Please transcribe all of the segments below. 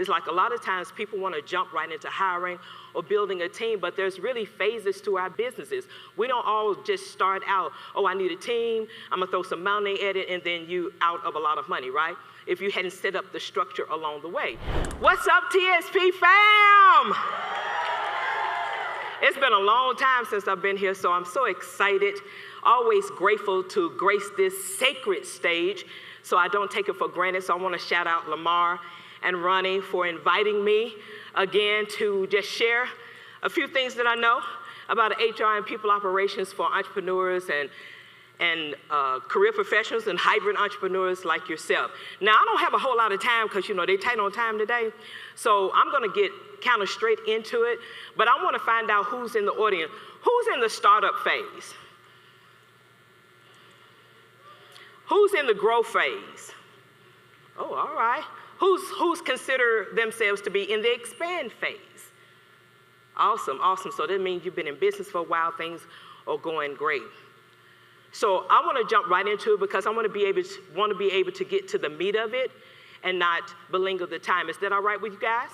It's like a lot of times people want to jump right into hiring or building a team, but there's really phases to our businesses. We don't all just start out, oh, I need a team, I'm gonna throw some money at it, and then you out of a lot of money, right? If you hadn't set up the structure along the way. What's up, TSP fam? It's been a long time since I've been here, so I'm so excited, always grateful to grace this sacred stage, so I don't take it for granted. So I want to shout out Lamar and Ronnie for inviting me again to just share a few things that I know about HR and people operations for entrepreneurs and career professionals and hybrid entrepreneurs like yourself. Now, I don't have a whole lot of time because, you know, they're tight on time today. So I'm going to get kind of straight into it. But I want to find out who's in the audience. Who's in the startup phase? Who's in the growth phase? Oh, all right. Who's consider themselves to be in the expand phase? Awesome, awesome. So that means you've been in business for a while, things are going great. So I want to jump right into it because I want to be able to get to the meat of it and not belabor the time. Is that all right with you guys?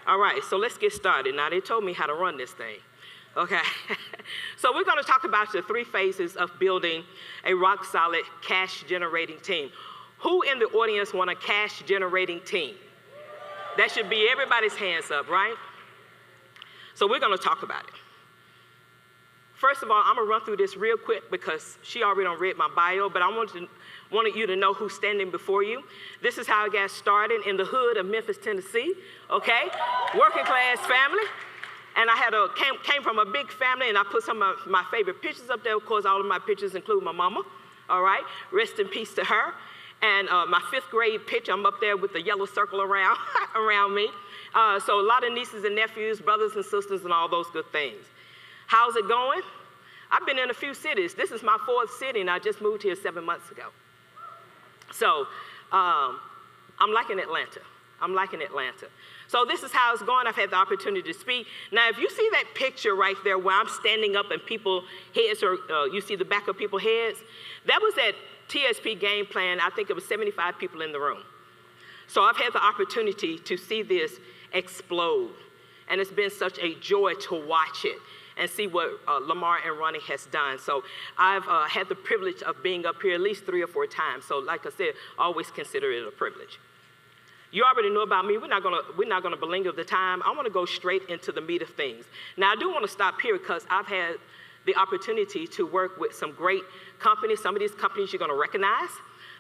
All right, so let's get started. Now, they told me how to run this thing. Okay, so we're going to talk about the 3 phases of building a rock-solid cash-generating team. Who in the audience want a cash-generating team? That should be everybody's hands up, right? So we're going to talk about it. First of all, I'm going to run through this real quick because she already done read my bio, but I wanted you to know who's standing before you. This is how I got started in the hood of Memphis, Tennessee, okay? Working class family. And I came from a big family, and I put some of my favorite pictures up there. Of course, all of my pictures include my mama, all right? Rest in peace to her. And my 5th grade picture, I'm up there with the yellow circle around, around me. So a lot of nieces and nephews, brothers and sisters, and all those good things. How's it going? I've been in a few cities. This is my 4th city, and I just moved here 7 months ago. So I'm liking Atlanta. I'm liking Atlanta. So this is how it's going. I've had the opportunity to speak. Now, if you see that picture right there where I'm standing up and people's heads are, you see the back of people's heads, that was at TSP Game Plan. I think it was 75 people in the room. So I've had the opportunity to see this explode. And it's been such a joy to watch it and see what Lamar and Ronnie has done. So I've had the privilege of being up here at least 3 or 4 times. So like I said, always consider it a privilege. You already know about me. We're not gonna belabor the time. I want to go straight into the meat of things. Now, I do want to stop here because I've had the opportunity to work with some great companies. Some of these companies you're going to recognize.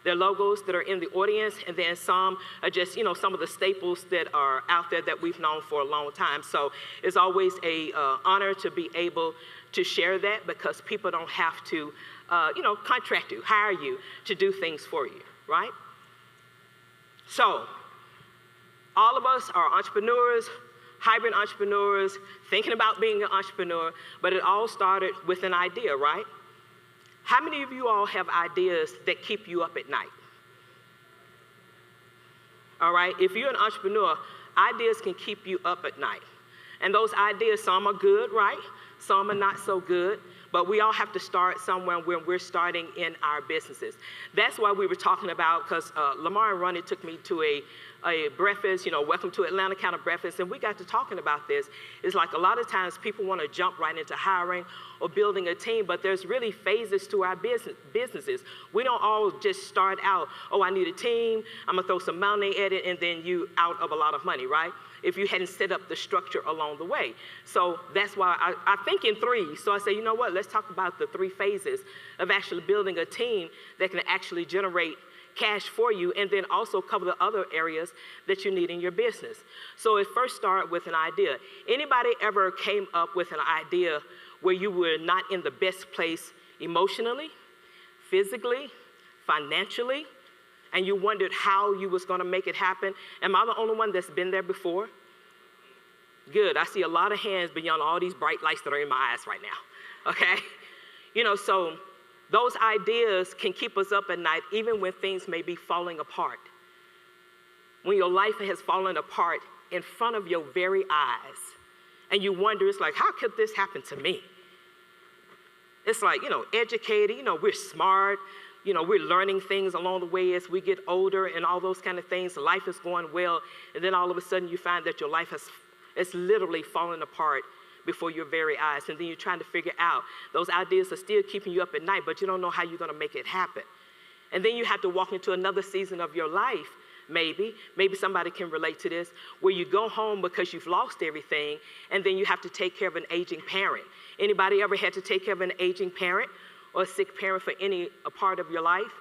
Their logos that are in the audience, and then some are just, you know, some of the staples that are out there that we've known for a long time. So it's always a honor to be able to share that because people don't have to, you know, contract you, hire you to do things for you, right? So all of us are entrepreneurs, hybrid entrepreneurs, thinking about being an entrepreneur, but it all started with an idea, right? How many of you all have ideas that keep you up at night? All right, if you're an entrepreneur, ideas can keep you up at night. And those ideas, some are good, right? Some are not so good, but we all have to start somewhere when we're starting in our businesses. That's why we were talking about, because Lamar and Ronnie took me to a breakfast, you know, welcome to Atlanta kind of breakfast, and we got to talking about this. It's like a lot of times people want to jump right into hiring or building a team, but there's really phases to our businesses. We don't all just start out, oh, I need a team, I'm gonna throw some money at it, and then you out of a lot of money, right? If you hadn't set up the structure along the way. So that's why I think in 3. So I say, you know what, let's talk about the 3 phases of actually building a team that can actually generate cash for you and then also cover the other areas that you need in your business. So it first started with an idea. Anybody ever came up with an idea where you were not in the best place emotionally, physically, financially, and you wondered how you was gonna make it happen? Am I the only one that's been there before? Good, I see a lot of hands beyond all these bright lights that are in my eyes right now, okay? You know, so those ideas can keep us up at night even when things may be falling apart. When your life has fallen apart in front of your very eyes, and you wonder, it's like, how could this happen to me? It's like, you know, educated, you know, we're smart, we're learning things along the way as we get older and all those kind of things. Life is going well, and then all of a sudden you find that your life it's literally falling apart before your very eyes, and then you're trying to figure out, those ideas are still keeping you up at night, but you don't know how you're going to make it happen. And then you have to walk into another season of your life, maybe somebody can relate to this, where you go home because you've lost everything, and then you have to take care of an aging parent. Anybody ever had to take care of an aging parent or a sick parent for a part of your life?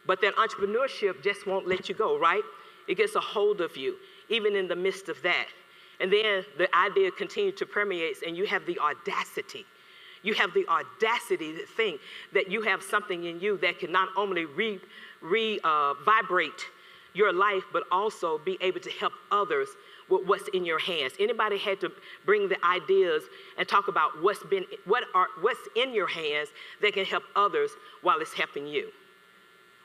But that entrepreneurship just won't let you go, right? It gets a hold of you, even in the midst of that. And then the idea continues to permeate, and you have the audacity. You have the audacity to think that you have something in you that can not only vibrate your life, but also be able to help others with what's in your hands. Anybody had to bring the ideas and talk about what's in your hands that can help others while it's helping you?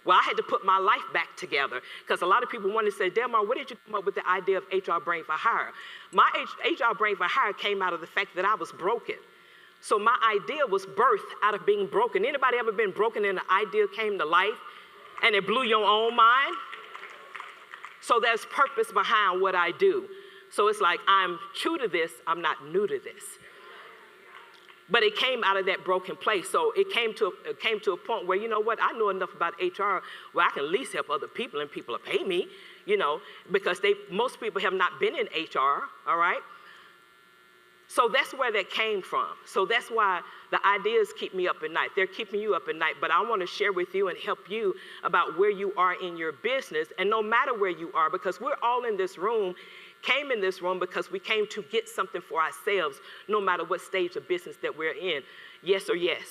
Well, I had to put my life back together, because a lot of people want to say, Delmar, where did you come up with the idea of HR Brain for Hire? My HR Brain for Hire came out of the fact that I was broken. So my idea was birthed out of being broken. Anybody ever been broken and an idea came to life and it blew your own mind? So there's purpose behind what I do. So it's like, I'm true to this, I'm not new to this. But it came out of that broken place. So it came to a point where, you know what, I know enough about HR where I can at least help other people, and people will pay me, because most people have not been in HR, all right? So that's where that came from. So that's why the ideas keep me up at night. They're keeping you up at night, but I want to share with you and help you about where you are in your business, and no matter where you are, because we're all in this room, came in this room because we came to get something for ourselves, no matter what stage of business that we're in. Yes or yes?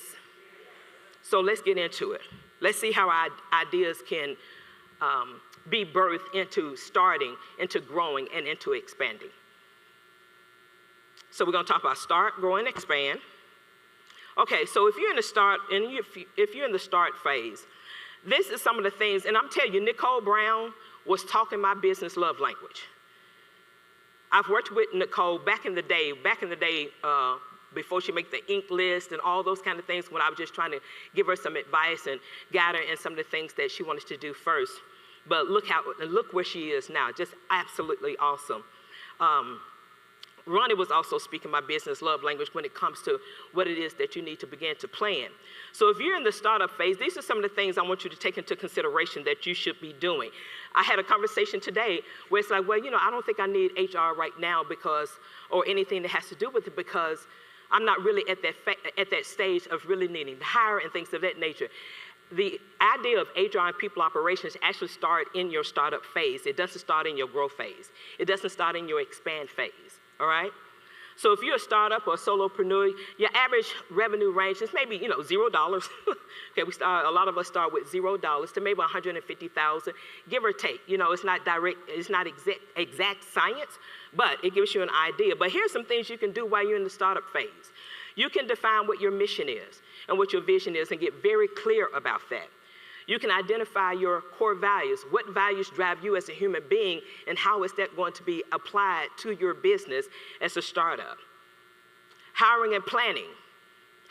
So let's get into it. Let's see how our ideas can be birthed into starting, into growing, and into expanding. So we're going to talk about start, grow, and expand. Okay, so if you're in the start, and if you're in the start phase, this is some of the things, and I'm telling you, Nicole Brown was talking my business love language. I've worked with Nicole back in the day, before she made the ink list and all those kind of things, when I was just trying to give her some advice and guide her in some of the things that she wanted to do first. But look where she is now, just absolutely awesome. Ronnie was also speaking my business love language when it comes to what it is that you need to begin to plan. So if you're in the startup phase, these are some of the things I want you to take into consideration that you should be doing. I had a conversation today where it's like, well, I don't think I need HR right now or anything that has to do with it, because I'm not really at that stage of really needing to hire and things of that nature. The idea of HR and people operations actually start in your startup phase. It doesn't start in your growth phase. It doesn't start in your expand phase. All right? So if you're a startup or a solopreneur, your average revenue range is maybe, $0. Okay, a lot of us start with $0 to maybe $150,000, give or take. It's not direct, it's not exact science, but it gives you an idea. But here's some things you can do while you're in the startup phase. You can define what your mission is and what your vision is and get very clear about that. You can identify your core values. What values drive you as a human being, and how is that going to be applied to your business as a startup? Hiring and planning.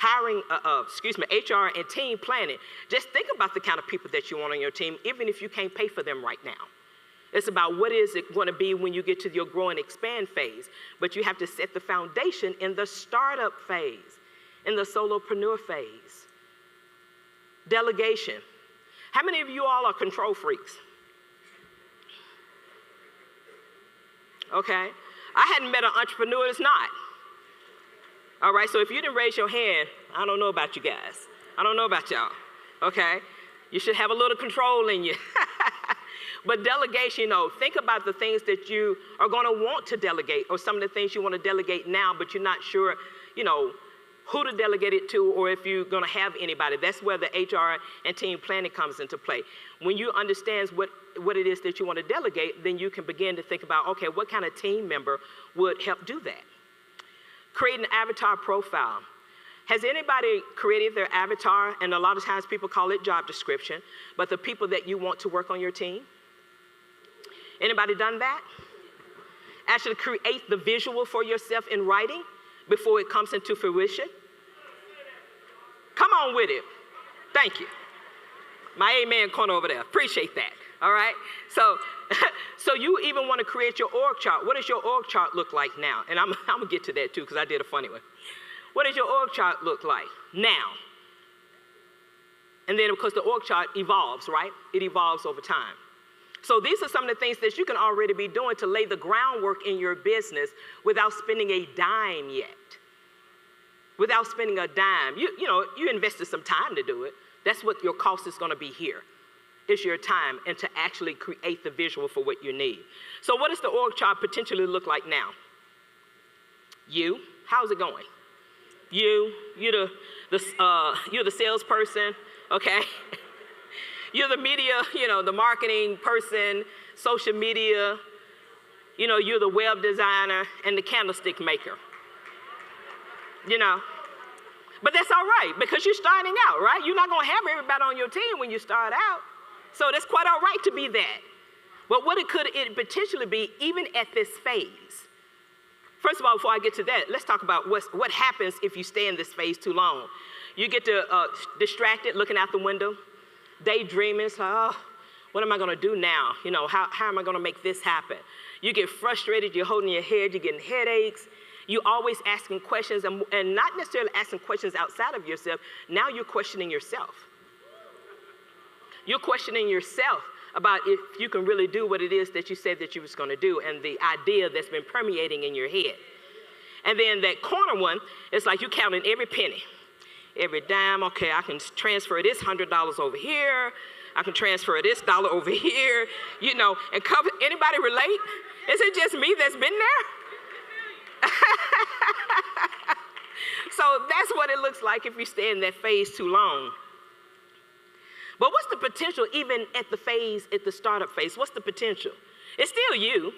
HR and team planning. Just think about the kind of people that you want on your team, even if you can't pay for them right now. It's about what is it going to be when you get to your grow and expand phase. But you have to set the foundation in the startup phase, in the solopreneur phase. Delegation. How many of you all are control freaks? Okay. I hadn't met an entrepreneur that's not. All right, so if you didn't raise your hand, I don't know about you guys. I don't know about y'all. Okay. You should have a little control in you. But delegation, think about the things that you are going to want to delegate, or some of the things you want to delegate now, but you're not sure, who to delegate it to, or if you're going to have anybody. That's where the HR and team planning comes into play. When you understand what it is that you want to delegate, then you can begin to think about, okay, what kind of team member would help do that? Create an avatar profile. Has anybody created their avatar? And a lot of times people call it job description, but the people that you want to work on your team? Anybody done that? Actually create the visual for yourself in writing before it comes into fruition? Come on with it. Thank you. My amen corner over there. Appreciate that. All right? So, so you even want to create your org chart. What does your org chart look like now? And I'm going to get to that too because I did a funny one. What does your org chart look like now? And then, of course, the org chart evolves, right? It evolves over time. So these are some of the things that you can already be doing to lay the groundwork in your business without spending a dime yet. Without spending a dime. You invested some time to do it. That's what your cost is going to be here. It's your time and to actually create the visual for what you need. So what does the org chart potentially look like now? You, how's it going? You're the salesperson, okay? You're the media, the marketing person, social media, you're the web designer and the candlestick maker. But that's all right because you're starting out, right? You're not going to have everybody on your team when you start out. So that's quite all right to be that. But what could it potentially be even at this phase? First of all, before I get to that, let's talk about what happens if you stay in this phase too long. You get distracted looking out the window, daydreaming. It's like, oh, what am I going to do now? How am I going to make this happen? You get frustrated. You're holding your head. You're getting headaches. You're always asking questions and not necessarily asking questions outside of yourself. Now you're questioning yourself. You're questioning yourself about if you can really do what it is that you said that you was going to do and the idea that's been permeating in your head. And then that corner one, it's like you're counting every penny, every dime. Okay, I can transfer this $100 over here. I can transfer this dollar over here, and cover. Anybody relate? Is it just me that's been there? So that's what it looks like if you stay in that phase too long. But what's the potential even at the startup phase? What's the potential? It's still you.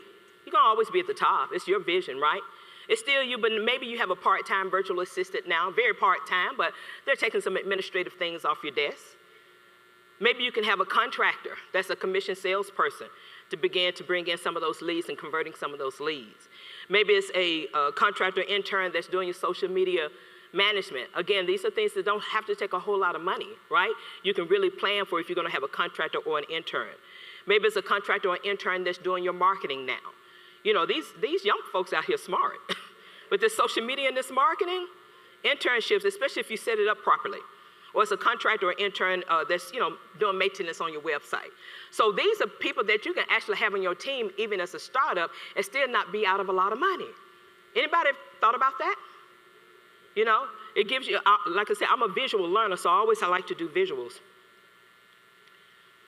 You're going to always be at the top. It's your vision, right? It's still you, but maybe you have a part-time virtual assistant now, very part-time, but they're taking some administrative things off your desk. Maybe you can have a contractor that's a commission salesperson to begin to bring in some of those leads and converting some of those leads. Maybe it's a contractor intern that's doing your social media management. Again, these are things that don't have to take a whole lot of money, right? You can really plan for if you're going to have a contractor or an intern. Maybe it's a contractor or an intern that's doing your marketing now. These young folks out here smart. With this social media and this marketing, internships, especially if you set it up properly. Or it's a contractor or intern that's doing maintenance on your website. So these are people that you can actually have on your team even as a startup and still not be out of a lot of money. Anybody thought about that? It gives you, like I said, I'm a visual learner, so I like to do visuals.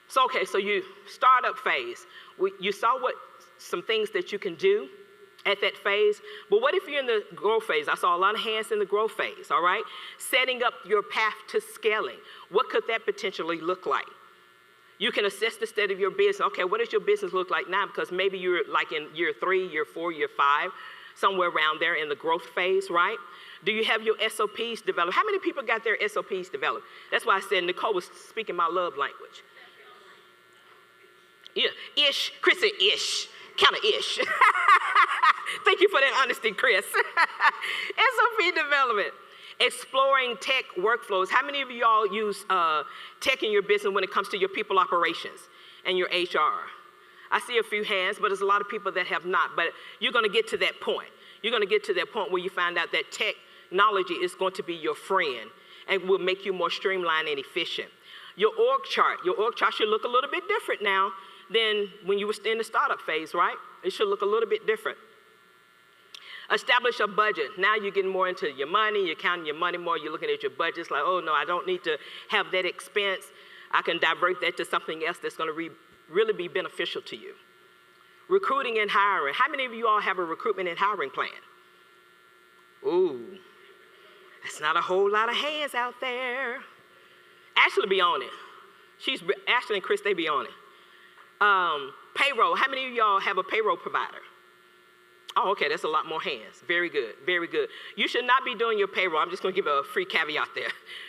So, okay, so you startup phase. You saw some things that you can do at that phase, but what if you're in the growth phase? I saw a lot of hands in the growth phase, all right? Setting up your path to scaling. What could that potentially look like? You can assess the state of your business. Okay, what does your business look like now? Because maybe you're like in year 3, year 4, year 5, somewhere around there in the growth phase, right? Do you have your SOPs developed? How many people got their SOPs developed? That's why I said Nicole was speaking my love language. Yeah, ish. Chris said ish. Kind of ish. Thank you for that honesty, Chris. SOP development. Exploring tech workflows. How many of y'all use tech in your business when it comes to your people operations and your HR? I see a few hands, but there's a lot of people that have not. But you're going to get to that point. You're going to get to that point where you find out that technology is going to be your friend and will make you more streamlined and efficient. Your org chart should look a little bit different now than when you were in the startup phase, right? It should look a little bit different. Establish a budget. Now you're getting more into your money. You're counting your money more. You're looking at your budgets like, oh, no, I don't need to have that expense. I can divert that to something else that's going to really be beneficial to you. Recruiting and hiring. How many of you all have a recruitment and hiring plan? Ooh, that's not a whole lot of hands out there. Ashley be on it. Ashley and Chris, they be on it. Payroll. How many of y'all have a payroll provider? Oh, okay, that's a lot more hands. Very good, very good. You should not be doing your payroll. I'm just going to give a free caveat there.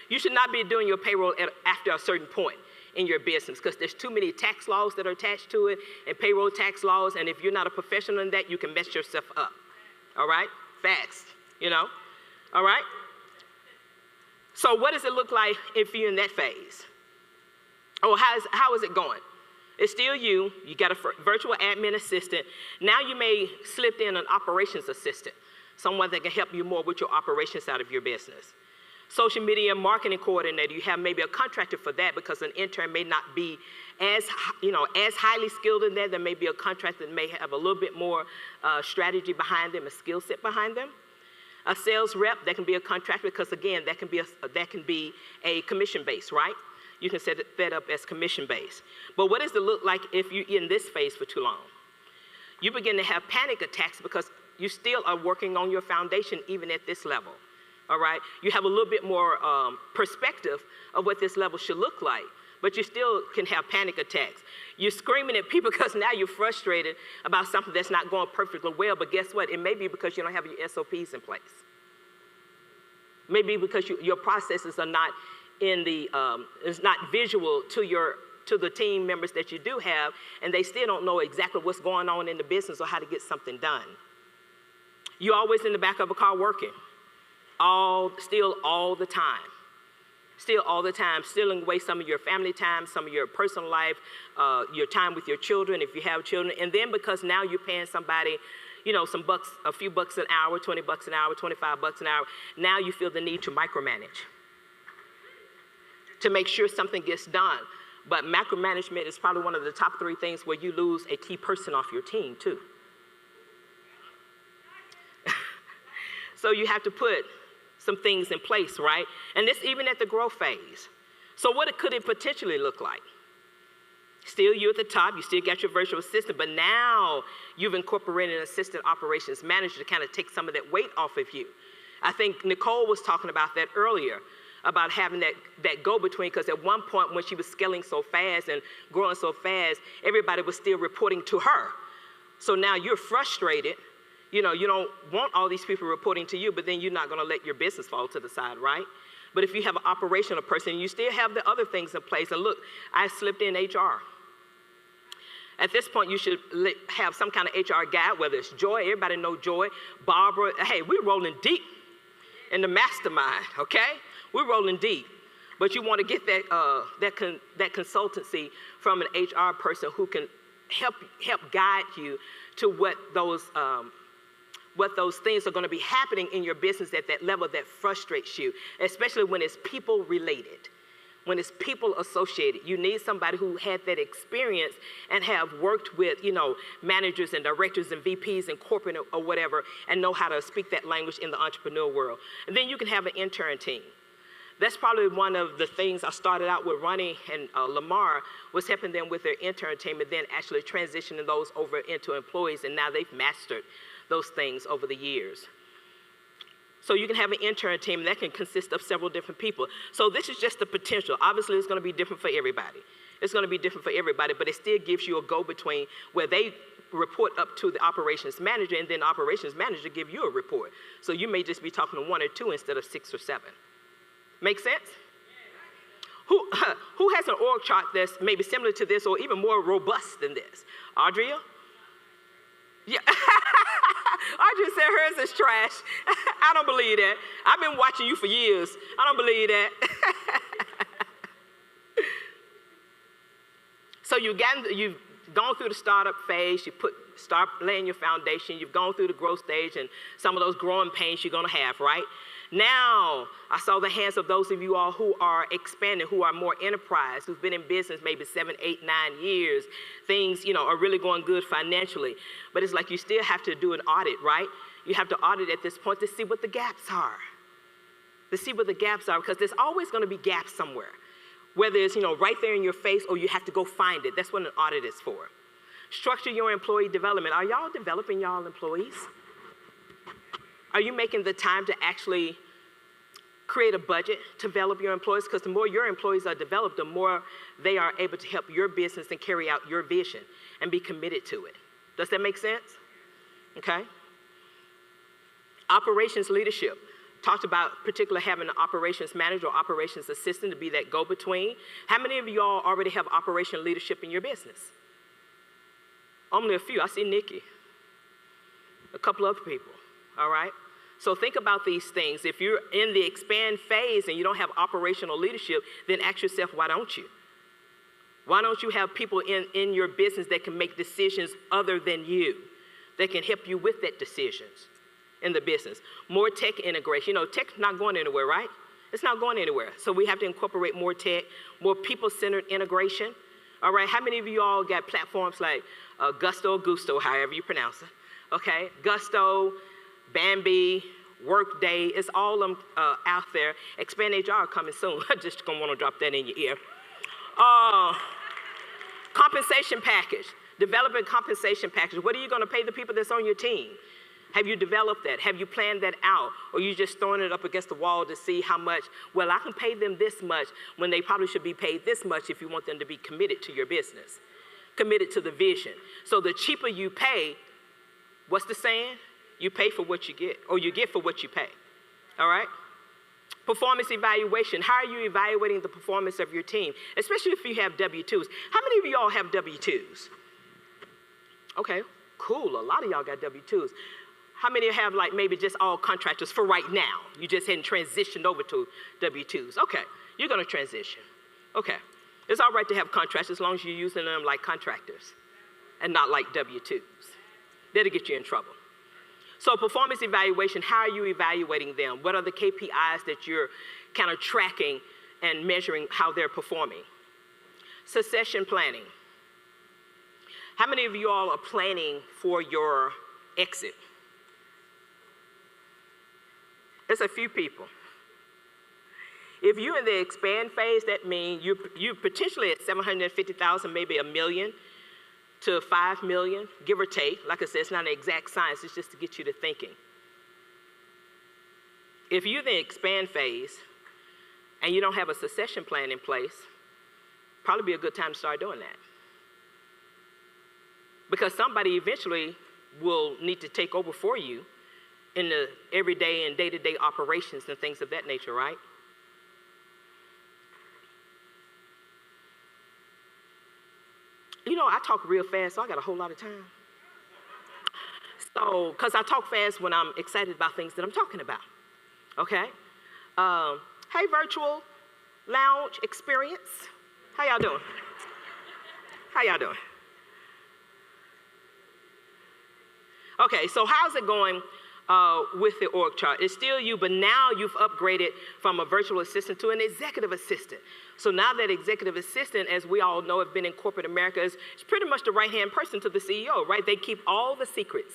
You should not be doing your payroll after a certain point in your business because there's too many tax laws that are attached to it and payroll tax laws, and if you're not a professional in that, you can mess yourself up. All right? Facts, All right? So what does it look like if you're in that phase? Oh, how is it going? It's still you. You got a virtual admin assistant. Now you may slip in an operations assistant, someone that can help you more with your operations side of your business. Social media marketing coordinator, you have maybe a contractor for that because an intern may not be as highly skilled in that. There may be a contractor that may have a little bit more strategy behind them, a skill set behind them. A sales rep, that can be a contractor because again, that can be a commission base, right? You can set that up as commission based. But what does it look like if you're in this phase for too long? You begin to have panic attacks because you still are working on your foundation even at this level. All right, you have a little bit more perspective of what this level should look like, but you still can have panic attacks. You're screaming at people because now you're frustrated about something that's not going perfectly well, but guess what? It may be because you don't have your SOPs in place. Maybe because your processes are not it's not visual to the team members that you do have, and they still don't know exactly what's going on in the business or how to get something done. You're always in the back of a car working. Still all the time, stealing away some of your family time, some of your personal life, your time with your children, if you have children, and then because now you're paying somebody, some bucks, a few bucks an hour, 20 bucks an hour, 25 bucks an hour, now you feel the need to micromanage, to make sure something gets done. But micromanagement is probably one of the top 3 things where you lose a key person off your team too. So you have to put some things in place, right? And this even at the growth phase. So what could it potentially look like? Still you at the top, you still got your virtual assistant, but now you've incorporated an assistant operations manager to kind of take some of that weight off of you. I think Nicole was talking about that earlier, about having that go-between, because at one point when she was scaling so fast and growing so fast, everybody was still reporting to her. So now you're frustrated. You don't want all these people reporting to you, but then you're not going to let your business fall to the side, right? But if you have an operational person, you still have the other things in place. And look, I slipped in HR. At this point, you should have some kind of HR guy, whether it's Joy, everybody know Joy, Barbara. Hey, we're rolling deep in the mastermind, okay? We're rolling deep. But you want to get that consultancy from an HR person who can help guide you to what those things are going to be happening in your business at that level that frustrates you, especially when it's people related, when it's people associated. You need somebody who had that experience and have worked with, managers and directors and VPs and corporate or whatever, and know how to speak that language in the entrepreneur world. And then you can have an intern team. That's probably one of the things I started out with Ronnie and Lamar, was helping them with their intern team and then actually transitioning those over into employees, and now they've mastered those things over the years. So you can have an intern team that can consist of several different people. So this is just the potential. Obviously, it's going to be different for everybody. It's going to be different for everybody, but it still gives you a go-between where they report up to the operations manager, and then the operations manager give you a report. So you may just be talking to 1 or 2 instead of 6 or 7. Make sense? Who has an org chart that's maybe similar to this or even more robust than this? Audria? Yeah. Audrey said hers is trash. I don't believe that. I've been watching you for years. I don't believe that. So you've gone through the startup phase, start laying your foundation, you've gone through the growth stage and some of those growing pains you're going to have, right? Now, I saw the hands of those of you all who are expanding, who are more enterprise, who've been in business maybe 7, 8, 9 years. Things, are really going good financially. But it's like you still have to do an audit, right? You have to audit at this point to see what the gaps are. Because there's always going to be gaps somewhere. Whether it's, right there in your face or you have to go find it. That's what an audit is for. Structure your employee development. Are y'all developing y'all employees? Are you making the time to actually create a budget to develop your employees? Because the more your employees are developed, the more they are able to help your business and carry out your vision and be committed to it. Does that make sense? Okay. Operations leadership. Talked about particularly having an operations manager or operations assistant to be that go-between. How many of y'all already have operational leadership in your business? Only a few. I see Nikki. A couple other people. All right? So think about these things. If you're in the expand phase and you don't have operational leadership, then ask yourself, why don't you? Why don't you have people in your business that can make decisions other than you, that can help you with that decisions in the business? More tech integration. You know, tech's not going anywhere, right? It's not going anywhere. So we have to incorporate more tech, more people-centered integration. All right, how many of you all got platforms like Gusto, however you pronounce it? Okay, Gusto, Bambi, Workday, it's all out there. Expand HR coming soon. I just gonna wanna drop that in your ear. Compensation package, developing compensation package. What are you gonna pay the people that's on your team? Have you developed that? Have you planned that out? Or you just throwing it up against the wall to see how much, well, I can pay them this much when they probably should be paid this much if you want them to be committed to your business, committed to the vision. So the cheaper you pay, what's the saying? You pay for what you get, or you get for what you pay, all right? Performance evaluation. How are you evaluating the performance of your team, especially if you have W-2s? How many of you all have W-2s? Okay, cool, a lot of y'all got W-2s. How many have like maybe just all contractors for right now? You just hadn't transitioned over to W-2s. Okay, you're gonna transition. Okay, it's all right to have contractors as long as you're using them like contractors and not like W-2s. That'll get you in trouble. So performance evaluation, how are you evaluating them? What are the KPIs that you're kind of tracking and measuring how they're performing? Succession planning. How many of you all are planning for your exit? It's a few people. If you're in the expand phase, that means you potentially at 750,000, maybe $1 million to 5 million, give or take. Like I said, it's not an exact science, it's just to get you to thinking. If you're in the expand phase and you don't have a succession plan in place, probably be a good time to start doing that. Because somebody eventually will need to take over for you in the everyday and day-to-day operations and things of that nature, right? You know, I talk real fast, so I got a whole lot of time. So, because I talk fast when I'm excited about things that I'm talking about, okay? Hey, virtual lounge experience. How y'all doing? How y'all doing? Okay, so how's it going with the org chart? It's still you, but now you've upgraded from a virtual assistant to an executive assistant. So now that executive assistant, as we all know, have been in corporate America, is pretty much the right-hand person to the CEO, right? They keep all the secrets.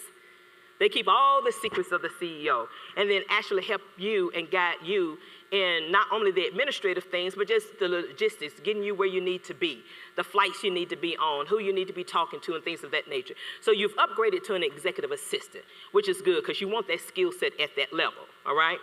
They keep all the secrets of the CEO and then actually help you and guide you in not only the administrative things, but just the logistics, getting you where you need to be, the flights you need to be on, who you need to be talking to, and things of that nature. So you've upgraded to an executive assistant, which is good because you want that skill set at that level, all right?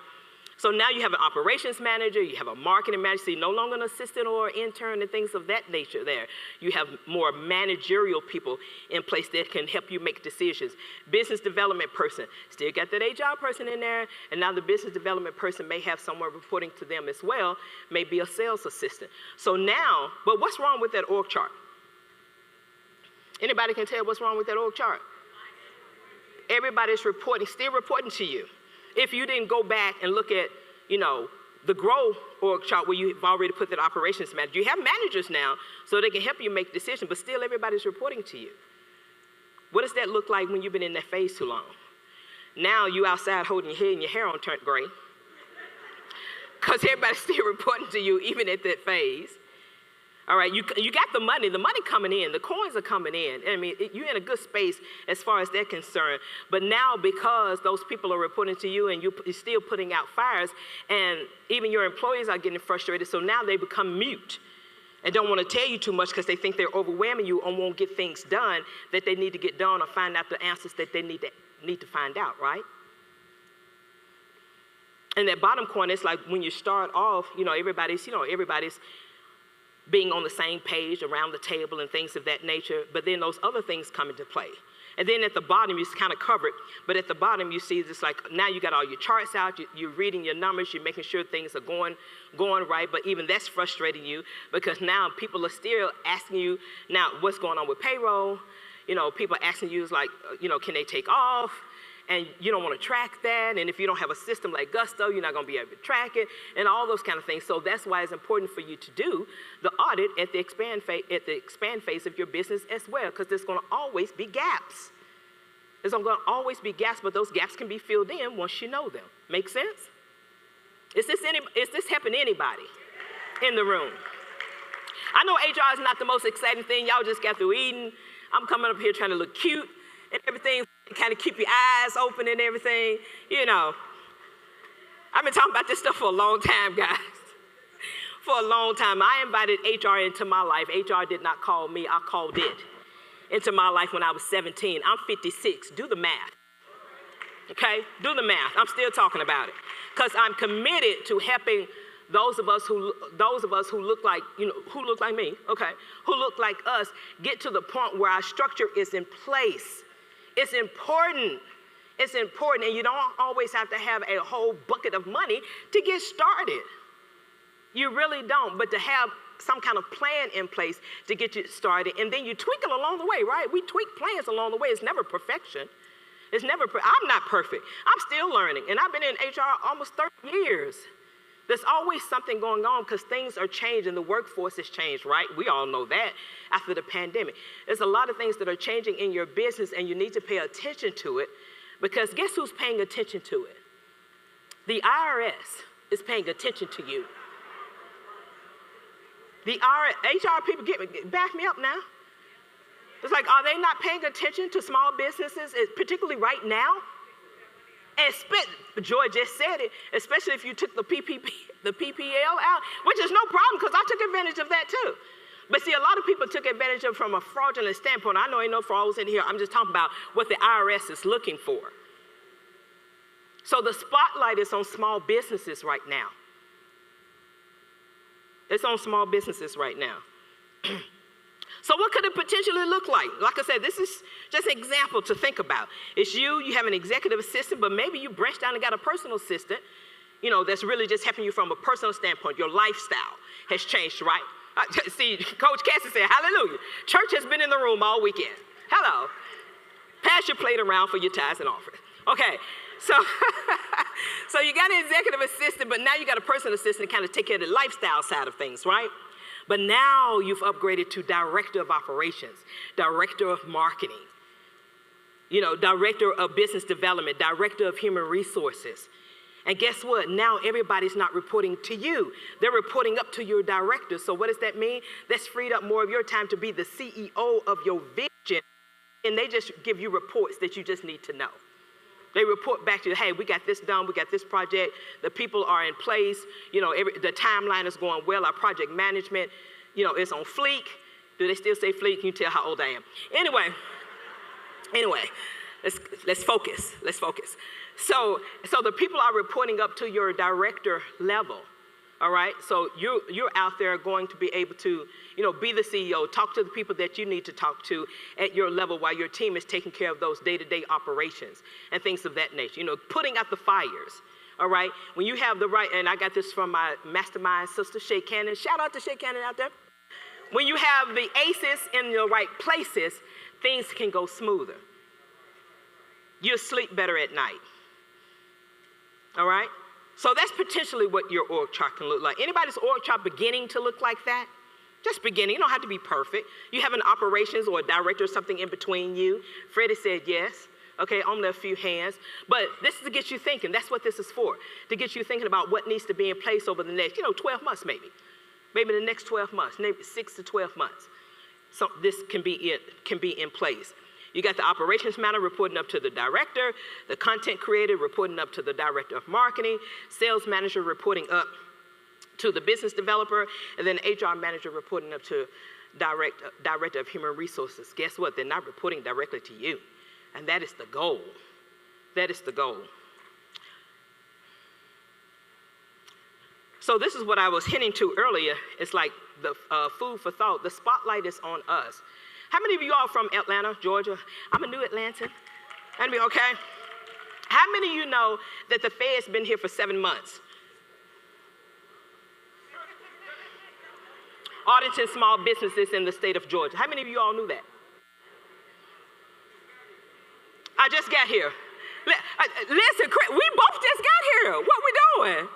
So now you have an operations manager, you have a marketing manager, so you're no longer an assistant or intern and things of that nature there. You have more managerial people in place that can help you make decisions. Business development person, still got that HR person in there, and now the business development person may have someone reporting to them as well, maybe a sales assistant. So now, but what's wrong with that org chart? Anybody can tell what's wrong with that org chart? Everybody's reporting, still reporting to you. If you didn't go back and look at, you know, the grow org chart where you've already put that operations manager, you have managers now so they can help you make decisions, but still everybody's reporting to you. What does that look like when you've been in that phase too long? Now you outside holding your head and your hair on turned gray because everybody's still reporting to you even at that phase. All right, you got the money coming in, the coins are coming in. I mean, you're in a good space as far as they're concerned. But now because those people are reporting to you and you're still putting out fires and even your employees are getting frustrated, so now they become mute and don't want to tell you too much because they think they're overwhelming you and won't get things done that they need to get done or find out the answers that they need to find out, right? And that bottom corner is like when you start off, everybody's being on the same page around the table and things of that nature, but then those other things come into play. And then at the bottom, you kind of cover it, but at the bottom, you see this like, now you got all your charts out, you're reading your numbers, you're making sure things are going right, but even that's frustrating you because now people are still asking you, now what's going on with payroll? People asking you is like, can they take off? and you don't want to track that. And if you don't have a system like Gusto, you're not going to be able to track it and all those kind of things. So that's why it's important for you to do the audit at the expand phase of your business as well, because there's going to always be gaps. There's going to always be gaps, but those gaps can be filled in once you know them. Make sense? Is this helping anybody in the room? I know HR is not the most exciting thing. Y'all just got through eating. I'm coming up here trying to look cute and everything, kind of keep your eyes open and everything. You know, I've been talking about this stuff for a long time, guys. For a long time. I invited HR into my life. HR did not call me. I called it into my life when I was 17. I'm 56. Do the math. Okay? Do the math. I'm still talking about it. Because I'm committed to helping those of us who look like, who look like me, okay, who look like us, get to the point where our structure is in place. It's important. It's important, and you don't always have to have a whole bucket of money to get started. You really don't, but to have some kind of plan in place to get you started, and then you tweak it along the way, right? We tweak plans along the way. It's never perfection. I'm not perfect. I'm still learning, and I've been in HR almost 30 years. There's always something going on because things are changing. The workforce has changed, right? We all know that after the pandemic. There's a lot of things that are changing in your business, and you need to pay attention to it, because guess who's paying attention to it? The IRS is paying attention to you. The HR people, back me up now. It's like, are they not paying attention to small businesses, particularly right now? And Joy just said it, especially if you took the PPL out, which is no problem because I took advantage of that too. But see, a lot of people took advantage of it from a fraudulent standpoint. I know ain't no frauds in here. I'm just talking about what the IRS is looking for. So the spotlight is on small businesses right now. It's on small businesses right now. So what could it potentially look like? Like I said, this is just an example to think about. It's you have an executive assistant, but maybe you branched down and got a personal assistant, that's really just helping you from a personal standpoint. Your lifestyle has changed, right? See, Coach Cassie said, hallelujah. Church has been in the room all weekend. Hello. Pass your plate around for your tithes and offerings. Okay, so you got an executive assistant, but now you got a personal assistant to kind of take care of the lifestyle side of things, right? But now you've upgraded to director of operations, director of marketing, director of business development, director of human resources. And guess what? Now everybody's not reporting to you. They're reporting up to your director. So what does that mean? That's freed up more of your time to be the CEO of your vision. And they just give you reports that you just need to know. They report back to you, hey, we got this done, we got this project, the people are in place, the timeline is going well, our project management, it's on fleek. Do they still say fleek? Can you tell how old I am? Anyway, let's focus. So the people are reporting up to your director level. All right, so you're out there going to be able to, be the CEO, talk to the people that you need to talk to at your level while your team is taking care of those day-to-day operations and things of that nature. Putting out the fires. All right, when you have the right, and I got this from my mastermind sister, Shay Cannon. Shout out to Shay Cannon out there. When you have the aces in the right places, things can go smoother. You'll sleep better at night. All right. So that's potentially what your org chart can look like. Anybody's org chart beginning to look like that? Just beginning. You don't have to be perfect. You have an operations or a director or something in between you. Freddie said yes. Okay, only a few hands. But this is to get you thinking. That's what this is for. To get you thinking about what needs to be in place over the next, 12 months maybe. Maybe the next 12 months, maybe 6 to 12 months. So this can be in place. You got the operations manager reporting up to the director, the content creator reporting up to the director of marketing, sales manager reporting up to the business developer, and then HR manager reporting up to director of human resources. Guess what? They're not reporting directly to you. And that is the goal. That is the goal. So this is what I was hinting to earlier. It's like the food for thought. The spotlight is on us. How many of you are from Atlanta, Georgia? I'm a new Atlantan. Okay? How many of you know that the Fed's been here for 7 months? Auditing small businesses in the state of Georgia. How many of you all knew that? I just got here. Listen, Chris, we both just got here. What we doing?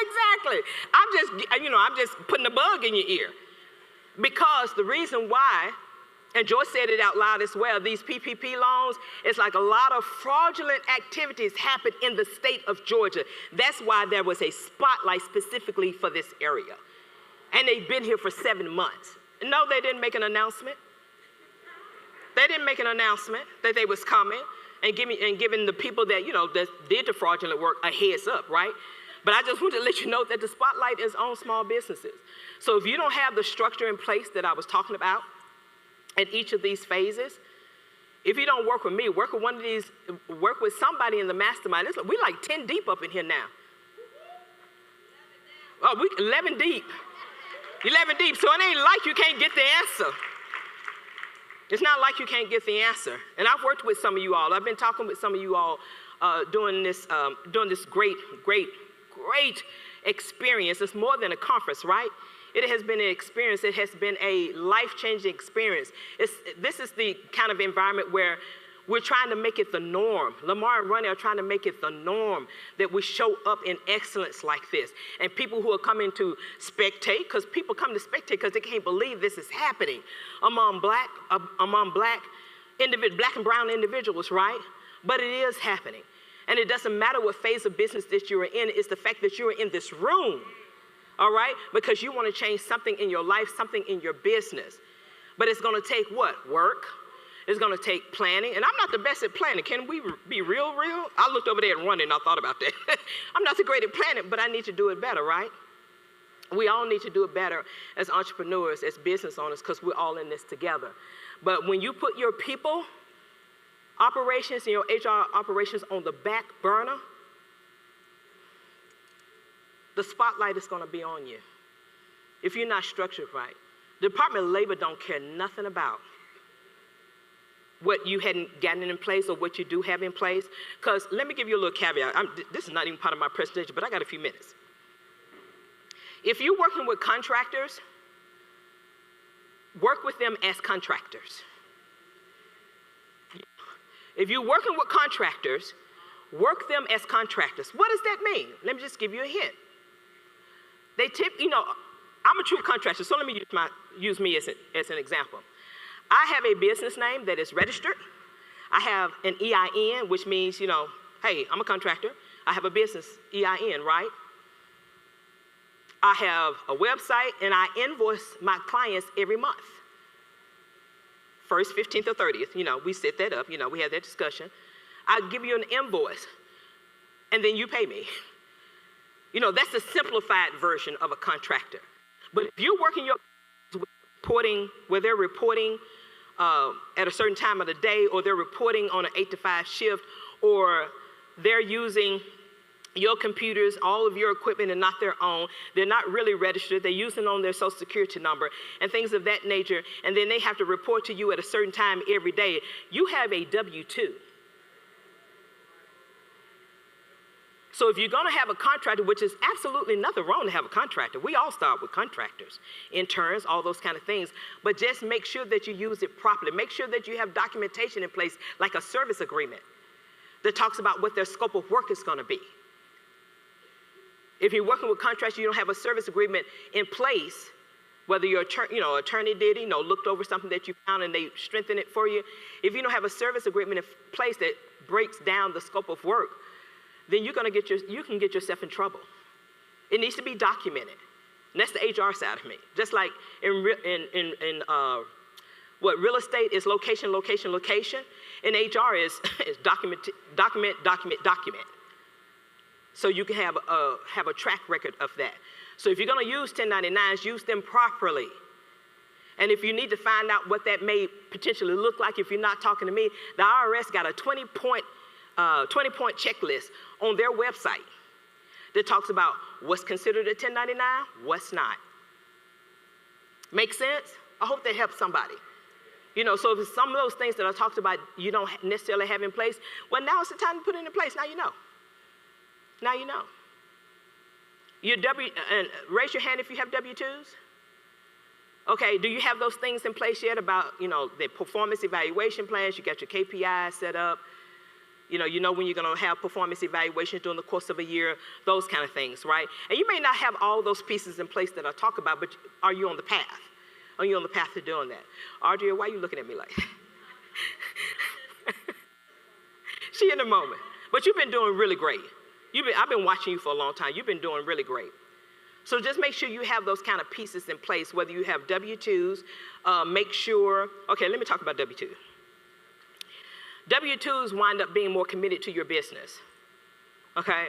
Exactly. I'm just putting a bug in your ear. Because the reason why, and Joyce said it out loud as well, these PPP loans, it's like a lot of fraudulent activities happen in the state of Georgia. That's why there was a spotlight specifically for this area. And they've been here for 7 months. No, they didn't make an announcement. They didn't make an announcement that they was coming and giving the people that, that did the fraudulent work a heads up, right? But I just want to let you know that the spotlight is on small businesses. So if you don't have the structure in place that I was talking about at each of these phases, if you don't work with me, work with somebody in the mastermind. We like 10 deep up in here now. Oh, we 11 deep. 11 deep, so it ain't like you can't get the answer. It's not like you can't get the answer. And I've worked with some of you all. I've been talking with some of you all doing this great experience. It's more than a conference, right? It has been an experience. It has been a life-changing experience. This is the kind of environment where we're trying to make it the norm. Lamar and Ronnie are trying to make it the norm that we show up in excellence like this. And people who are coming to spectate, because people come to spectate because they can't believe this is happening among black and brown individuals, right? But it is happening. And it doesn't matter what phase of business that you're in, it's the fact that you're in this room, all right? Because you want to change something in your life, something in your business. But it's going to take what? Work. It's going to take planning. And I'm not the best at planning. Can we be real? I looked over there and running and I thought about that. I'm not the great at planning, but I need to do it better, right? We all need to do it better as entrepreneurs, as business owners, because we're all in this together. But when you put your people operations and your HR operations on the back burner, the spotlight is going to be on you if you're not structured right. The Department of Labor don't care nothing about what you hadn't gotten in place or what you do have in place. Because let me give you a little caveat. This is not even part of my presentation, but I got a few minutes. If you're working with contractors, work with them as contractors. If you're working with contractors, work them as contractors. What does that mean? Let me just give you a hint. They I'm a true contractor, so let me use me as an example. I have a business name that is registered. I have an EIN, which means, hey, I'm a contractor. I have a business EIN, right? I have a website, and I invoice my clients every month. 1st, 15th, or 30th, we set that up, we had that discussion. I give you an invoice, and then you pay me. That's the simplified version of a contractor. But if you're working your reporting, where they're reporting at a certain time of the day, or they're reporting on an 8 to 5 shift, or they're using your computers, all of your equipment and not their own. They're not really registered. They're using on their social security number and things of that nature. And then they have to report to you at a certain time every day. You have a W-2. So if you're going to have a contractor, which is absolutely nothing wrong to have a contractor. We all start with contractors, interns, all those kind of things. But just make sure that you use it properly. Make sure that you have documentation in place, like a service agreement that talks about what their scope of work is going to be. If you're working with contractors, you don't have a service agreement in place, whether your attorney did, looked over something that you found and they strengthened it for you. If you don't have a service agreement in place that breaks down the scope of work, then you can get yourself in trouble. It needs to be documented. And that's the HR side of me. Just like in real estate is location, location, location, and HR is document. So you can have a track record of that. So if you're going to use 1099s, use them properly. And if you need to find out what that may potentially look like, if you're not talking to me, the IRS got a 20-point checklist on their website that talks about what's considered a 1099, what's not. Make sense? I hope that helps somebody. So if some of those things that I talked about you don't necessarily have in place, well, now is the time to put it in place. Now you know. Now you know. And raise your hand if you have W-2s. Okay, do you have those things in place yet about, the performance evaluation plans? You got your KPIs set up. You know when you're going to have performance evaluations during the course of a year, those kind of things, right? And you may not have all those pieces in place that I talk about, but are you on the path? Are you on the path to doing that? Audrey, why are you looking at me like that? She in the moment. But you've been doing really great. I've been watching you for a long time. You've been doing really great. So just make sure you have those kind of pieces in place, whether you have W-2s, make sure, okay, let me talk about W-2s. W-2s wind up being more committed to your business, okay?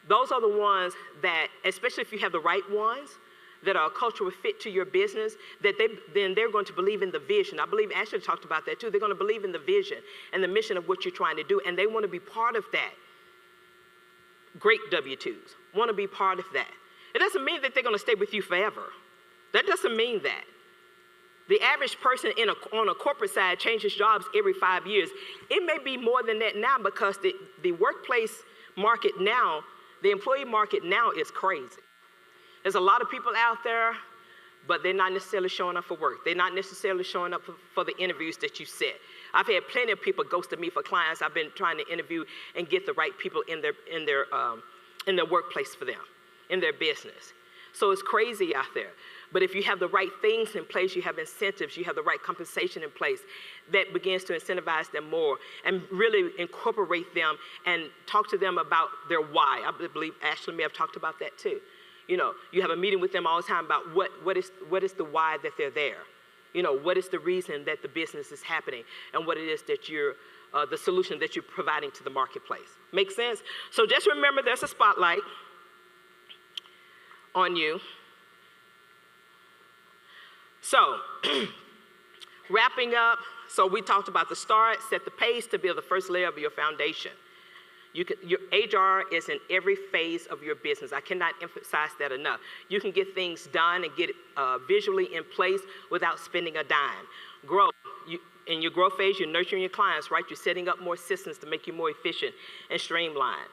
Those are the ones that, especially if you have the right ones, that are a cultural fit to your business, that then they're going to believe in the vision. I believe Ashley talked about that too. They're going to believe in the vision and the mission of what you're trying to do, and they want to be part of that. Great W-2s want to be part of that. It doesn't mean that they're going to stay with you forever. That doesn't mean that. The average person on a corporate side changes jobs every 5 years. It may be more than that now because the workplace market now, the employee market now is crazy. There's a lot of people out there, but they're not necessarily showing up for work. They're not necessarily showing up for the interviews that you set. I've had plenty of people ghosted me for clients I've been trying to interview and get the right people in their workplace for them, in their business. So it's crazy out there. But if you have the right things in place, you have incentives, you have the right compensation in place, that begins to incentivize them more and really incorporate them and talk to them about their why. I believe Ashley may have talked about that too. You have a meeting with them all the time about what is the why that they're there. What is the reason that the business is happening and what it is that you're, the solution that you're providing to the marketplace. Make sense? So just remember there's a spotlight on you. So, wrapping up, so we talked about the start, set the pace to build the first layer of your foundation. Your HR is in every phase of your business. I cannot emphasize that enough. You can get things done and get it visually in place without spending a dime. Growth. In your growth phase, you're nurturing your clients, right? You're setting up more systems to make you more efficient and streamlined.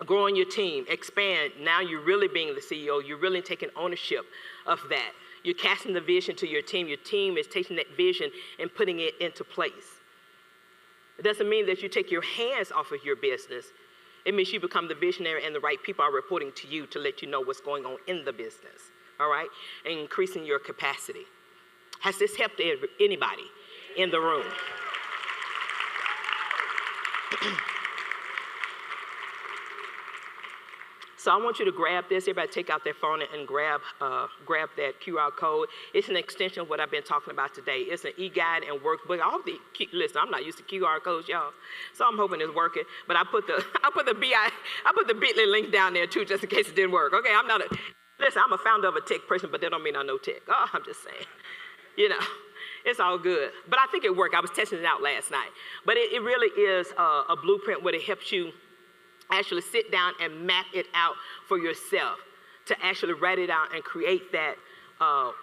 Growing your team, expand. Now you're really being the CEO. You're really taking ownership of that. You're casting the vision to your team. Your team is taking that vision and putting it into place. It doesn't mean that you take your hands off of your business. It means you become the visionary and the right people are reporting to you to let you know what's going on in the business, all right? And increasing your capacity. Has this helped anybody in the room? So I want you to grab this. Everybody take out their phone and grab that QR code. It's an extension of what I've been talking about today. It's an e-guide and workbook. Listen, I'm not used to QR codes, y'all, so I'm hoping it's working. But I put the Bitly link down there too, just in case it didn't work. Okay, listen, I'm a founder of a tech person, but that don't mean I know tech. Oh, I'm just saying, it's all good. But I think it worked. I was testing it out last night. But it really is a blueprint where it helps you actually sit down and map it out for yourself, to actually write it out and create that,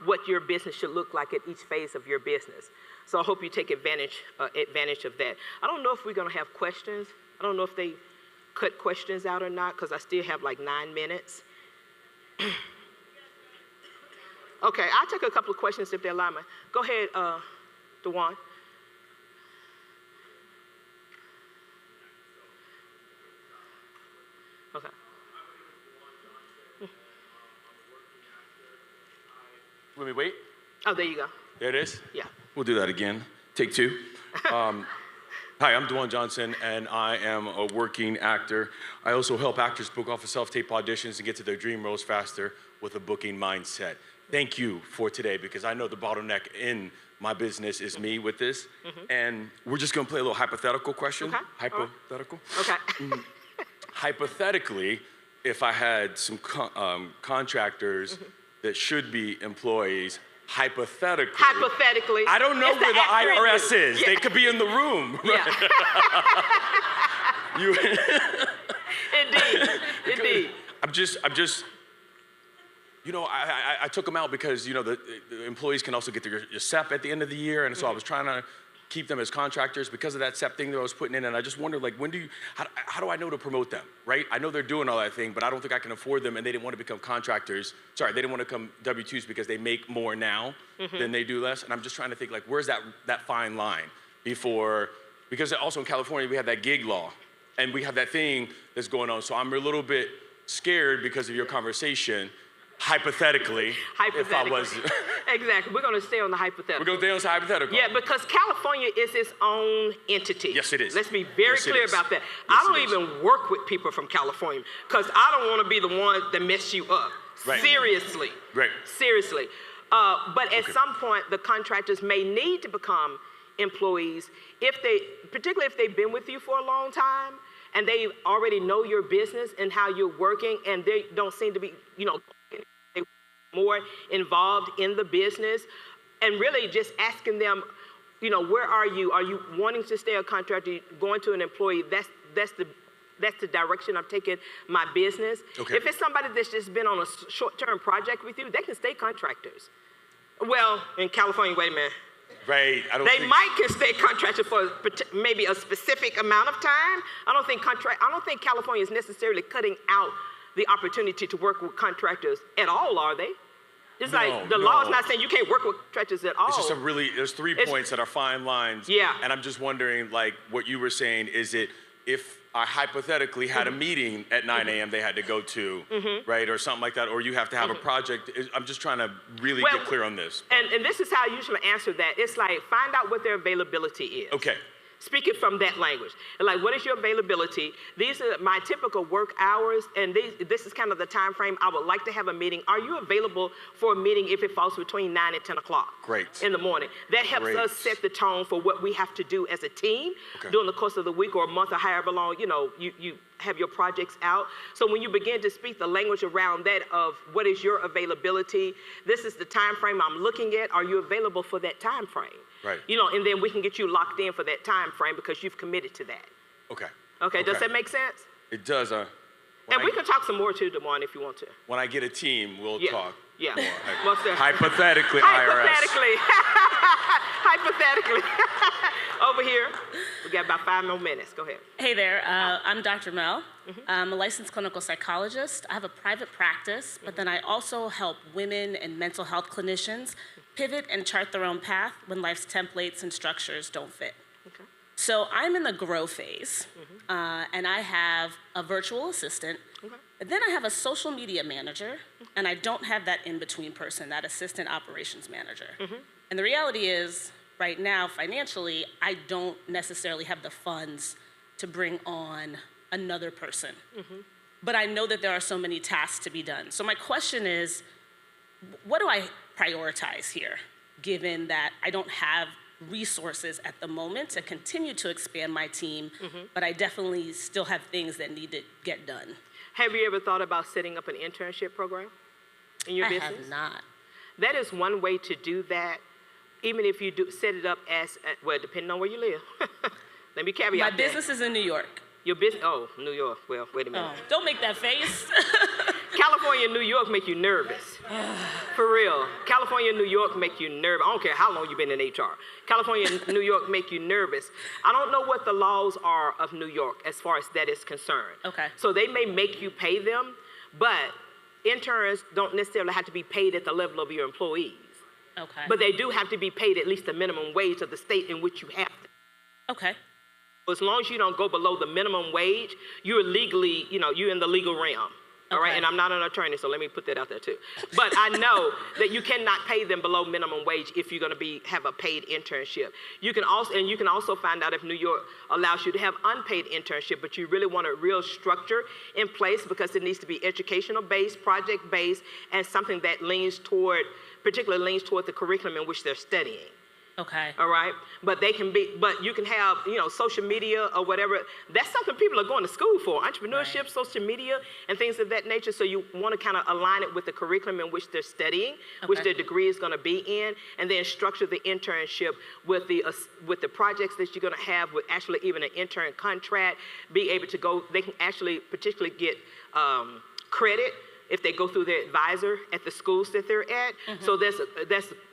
what your business should look like at each phase of your business. So I hope you take advantage of that. I don't know if we're gonna have questions. I don't know if they cut questions out or not, because I still have like 9 minutes. Okay, I'll take a couple of questions if they allow me. Go ahead, DeJuan. Okay. Let me wait. Oh, there you go. There it is? Yeah. We'll do that again. Take two. Hi, I'm Delmar Johnson, and I am a working actor. I also help actors book off of self-tape auditions and get to their dream roles faster with a booking mindset. Thank you for today, because I know the bottleneck in my business is me with this. And we're just gonna play a little hypothetical question. Okay. Hypothetical? Okay. Hypothetically, if I had some contractors that should be employees, hypothetically. I don't know where the IRS is. Yeah. They could be in the room. Yeah. Right? Indeed. I'm just, I took them out because, the employees can also get your SEP at the end of the year. And so I was trying to keep them as contractors because of that SEP thing that I was putting in. And I just wondered, how do I know to promote them, right? I know they're doing all that thing, but I don't think I can afford them. And they didn't want to become contractors. Sorry, they didn't want to become W-2s because they make more now than they do less. And I'm just trying to think, where's that fine line? before, because also in California, we have that gig law, and we have that thing that's going on. So I'm a little bit scared because of your conversation, hypothetically, if I was. Exactly, we're gonna stay on the hypothetical. We're gonna stay on the hypothetical. Yeah, because California is its own entity. Yes, it is. Let's be very clear about that. Yes, I don't even work with people from California because I don't want to be the one that mess you up. Right. Seriously. Right. Seriously. But at some point, the contractors may need to become employees particularly if they've been with you for a long time and they already know your business and how you're working, and they don't seem to be, more involved in the business, and really just asking them, where are you? Are you wanting to stay a contractor? Going to an employee? That's the direction I'm taking my business. Okay. If it's somebody that's just been on a short-term project with you, they can stay contractors. Well, in California, wait a minute. Right. They might can stay contracted for maybe a specific amount of time. I don't think California is necessarily cutting out the opportunity to work with contractors at all, are they? It's like the law is not saying you can't work with contractors at all. It's just there's 3 points that are fine lines. Yeah. And I'm just wondering, like, what you were saying, is it if I hypothetically had a meeting at 9 a.m. they had to go to, right, or something like that, or you have to have a project. I'm just trying to really get clear on this. And this is how I usually answer that. It's like, find out what their availability is. Okay. Speaking from that language. Like, what is your availability? These are my typical work hours, and this is kind of the time frame I would like to have a meeting. Are you available for a meeting if it falls between 9 and 10 o'clock in the morning? That helps us set the tone for what we have to do as a team during the course of the week or a month or however long, you have your projects out. So when you begin to speak the language around that of what is your availability, this is the time frame I'm looking at. Are you available for that time frame? Right. And then we can get you locked in for that time frame because you've committed to that. Okay, does that make sense? It does. And we can talk some more too, Delmar, if you want to. When I get a team, we'll talk. Yeah. More. Hypothetically, IRS. Hypothetically. Over here, we got about 5 more minutes. Go ahead. Hey there, I'm Dr. Mel. I'm a licensed clinical psychologist. I have a private practice, but then I also help women and mental health clinicians pivot and chart their own path when life's templates and structures don't fit. Okay. So I'm in the grow phase, and I have a virtual assistant. Then I have a social media manager, and I don't have that in-between person, that assistant operations manager. And the reality is, right now, financially, I don't necessarily have the funds to bring on another person. But I know that there are so many tasks to be done. So my question is, what do I prioritize here, given that I don't have resources at the moment to continue to expand my team, but I definitely still have things that need to get done? Have you ever thought about setting up an internship program in your business? I have not. That is one way to do that, even if you do set it up as, well, depending on where you live. Let me caveat My that. business is in New York. Your business, New York. Well, wait a minute. Oh, don't make that face. California and New York make you nervous. For real. California and New York make you nervous. I don't care how long you've been in HR. California and New York make you nervous. I don't know what the laws are of New York as far as that is concerned. Okay. So they may make you pay them, but interns don't necessarily have to be paid at the level of your employees. Okay. But they do have to be paid at least the minimum wage of the state in which you have them. Okay. As long as you don't go below the minimum wage, you're legally, you're in the legal realm. All right, and I'm not an attorney, so let me put that out there too. But I know that you cannot pay them below minimum wage if you're going to have a paid internship. You can also find out if New York allows you to have unpaid internship, but you really want a real structure in place because it needs to be educational based, project based, and something that particularly leans toward the curriculum in which they're studying. Okay. All right, but you can have, social media or whatever. That's something people are going to school for, entrepreneurship, social media, and things of that nature. So you want to kind of align it with the curriculum in which they're studying, which their degree is going to be in, and then structure the internship with the projects that you're going to have, with actually even an intern contract, be able to go, they can actually particularly get credit if they go through their advisor at the schools that they're at. So there's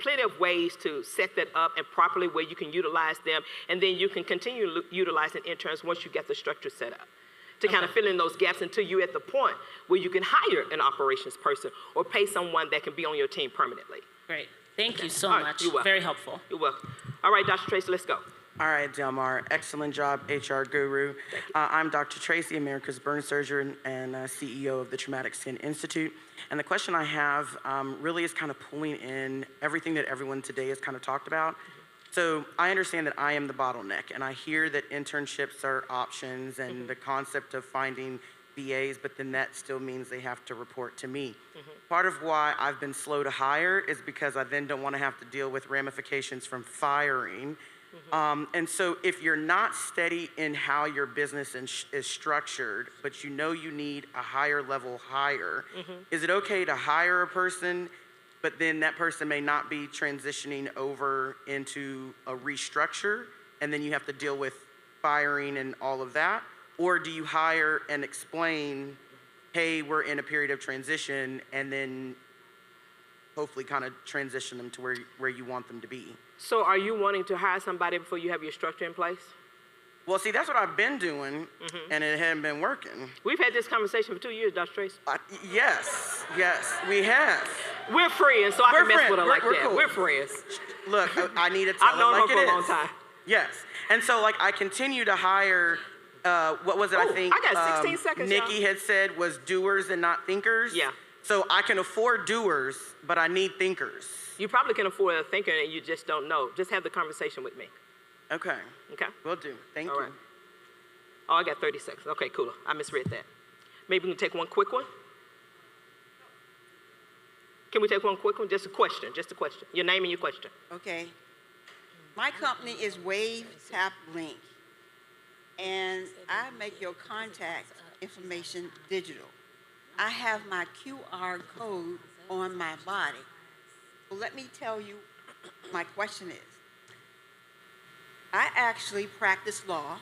plenty of ways to set that up and properly where you can utilize them, and then you can continue utilizing interns once you get the structure set up to kind of fill in those gaps until you're at the point where you can hire an operations person or pay someone that can be on your team permanently. Great. Thank you so All right, much. you're welcome. Very helpful. You're welcome. All right, Dr. Tracy, let's go. All right, Delmar, excellent job, HR guru. I'm Dr. Tracy, America's burn surgeon and CEO of the Traumatic Skin Institute. And the question I have really is kind of pulling in everything that everyone today has kind of talked about. So I understand that I am the bottleneck, and I hear that internships are options and the concept of finding VAs, but then that still means they have to report to me. Part of why I've been slow to hire is because I then don't want to have to deal with ramifications from firing. And so if you're not steady in how your business is structured, but you know you need a higher level hire, is it okay to hire a person, but then that person may not be transitioning over into a restructure, and then you have to deal with firing and all of that? Or do you hire and explain, hey, we're in a period of transition, and then hopefully kind of transition them to where you want them to be? So are you wanting to hire somebody before you have your structure in place? Well, see, that's what I've been doing, and it hadn't been working. We've had this conversation for 2 years, Dr. Tracy. Yes, we have. We're friends, so I can mess friends. with her like We're that. cool. We're friends. Look, I need to tell I've known it like her for it a long is. time. Yes, and so like I continue to hire, what was it I think I got 16 seconds, Nikki y'all. had said was doers and not thinkers? Yeah. So I can afford doers, but I need thinkers. You probably can afford a thinker and you just don't know. Just have the conversation with me. Okay. Okay? Will do. Thank All you. right. Oh, I got 30 seconds. Okay, cool. I misread that. Maybe we can take one quick one? Can we take one quick one? Just a question, Your name and your question. Okay. My company is Wave Tap Link, and I make your contact information digital. I have my QR code on my body. Well, let me tell you, my question is, I actually practice law.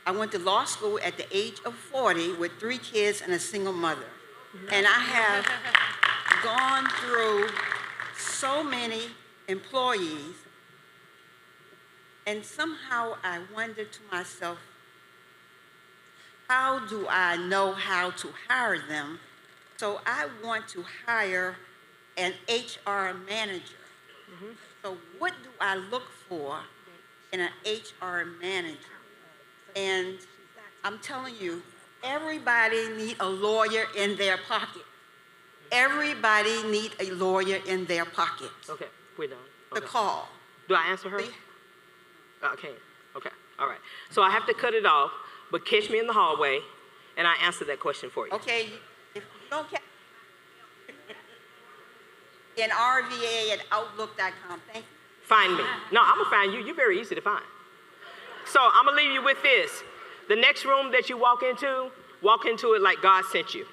I went to law school at the age of 40 with 3 kids and a single mother. And I have gone through so many employees, and somehow I wonder to myself, how do I know how to hire them? So I want to hire an HR manager. So what do I look for in an HR manager? And I'm telling you, everybody needs a lawyer in their pocket. Everybody needs a lawyer in their pocket. Okay, we're done. The Okay. call. Do I answer her? See? Okay, all right. So I have to cut it off, but catch me in the hallway, and I answer that question for you. Okay, if you don't catch in rva@outlook.com. Thank you. Find me. No, I'm gonna find you. You're very easy to find. So I'm gonna leave you with this. The next room that you walk into it like God sent you.